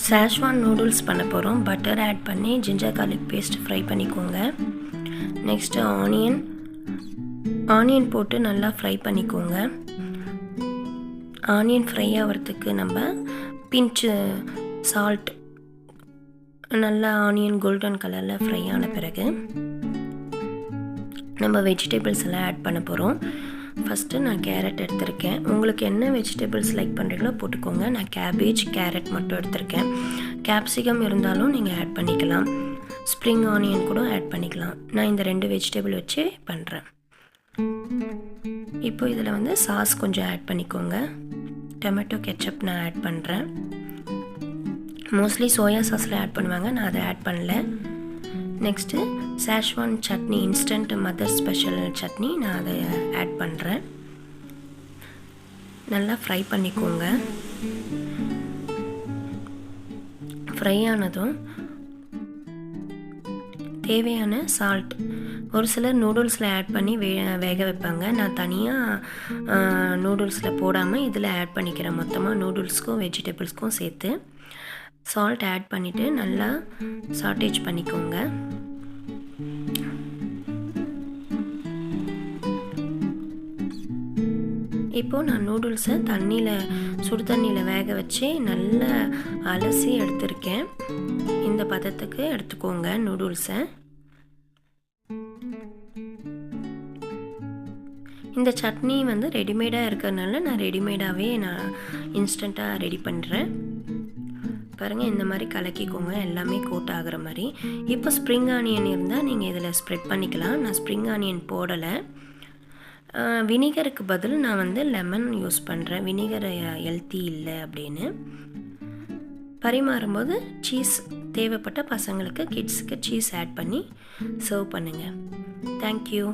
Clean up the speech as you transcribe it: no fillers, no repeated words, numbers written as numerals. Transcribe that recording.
சாஷ்வான் noodles பண்ண போகிறோம். Butter add பண்ணி ஜிஞ்சர் கார்லிக் பேஸ்ட் ஃப்ரை பண்ணிக்கோங்க. நெக்ஸ்ட்டு ஆனியன் போட்டு நல்லா ஃப்ரை பண்ணிக்கோங்க. ஆனியன் ஃப்ரை ஆகிறதுக்கு நம்ம பிஞ்சு சால்ட், நல்லா ஆனியன் கோல்டன் கலரில் ஃப்ரை ஆன பிறகு நம்ம வெஜிடபிள்ஸ் எல்லாம் ஆட் பண்ண போகிறோம். ஃபஸ்ட்டு நான் கேரட் எடுத்திருக்கேன். உங்களுக்கு என்ன வெஜிடபிள்ஸ் லைக் பண்ணுறீங்களோ போட்டுக்கோங்க. நான் கேபேஜ், கேரட் மட்டும் எடுத்திருக்கேன். கேப்சிகம் இருந்தாலும் நீங்கள் ஆட் பண்ணிக்கலாம். ஸ்ப்ரிங் ஆனியன் கூட ஆட் பண்ணிக்கலாம். நான் இந்த 2 வெஜிடபிள் வச்சு பண்ணுறேன். இப்போ இதில் சாஸ் கொஞ்சம் ஆட் பண்ணிக்கோங்க. டொமேட்டோ கெச்சப் நான் ஆட் பண்ணுறேன். மோஸ்ட்லி சோயா சாஸில் ஆட் பண்ணுவாங்க, நான் அதை ஆட் பண்ணல. Next schezwan chutney, instant mother special chutney, நான் அதை ஆட் பண்ணுறேன். நல்லா ஃப்ரை பண்ணிக்கோங்க. ஃப்ரை ஆனதும் தேவையான சால்ட், ஒரு சிலர் நூடுல்ஸில் ஆட் பண்ணி வேக வைப்பாங்க. நான் தனியாக நூடுல்ஸில் போடாமல் இதில் ஆட் பண்ணிக்கிறேன். மொத்தமாக நூடுல்ஸ்க்கும் வெஜிடபிள்ஸ்க்கும் சேர்த்து சால்ட் ஆட் பண்ணிவிட்டு நல்லா சாட்டேஜ் பண்ணிக்கோங்க. இப்போது நான் நூடுல்ஸை சுடு தண்ணியில் வேக வச்சு நல்லா அலசி எடுத்திருக்கேன். இந்த பதத்துக்கு எடுத்துக்கோங்க நூடுல்ஸை. இந்த சட்னி ரெடிமேடாக இருக்கிறதுனால நான் ரெடிமேடாகவே இன்ஸ்டண்ட்டாக ரெடி பண்ணுறேன். பாருங்கள், இந்த மாதிரி கலக்கிக்கோங்க, எல்லாமே கோட் ஆகிற மாதிரி. இப்போ ஸ்ப்ரிங் ஆனியன் இருந்தால் நீங்கள் இதில் ஸ்ப்ரெட் பண்ணிக்கலாம். நான் ஸ்ப்ரிங் ஆனியன் போடலை. வினிகருக்கு பதில் நான் லெமன் யூஸ் பண்ணுறேன். வினிகர் ஹெல்த்தி இல்லை அப்படின்னு. பரிமாறும்போது சீஸ் தேவைப்பட்ட பசங்களுக்கு, கிட்ஸுக்கு சீஸ் ஆட் பண்ணி சர்வ் பண்ணுங்கள். தேங்க்யூ.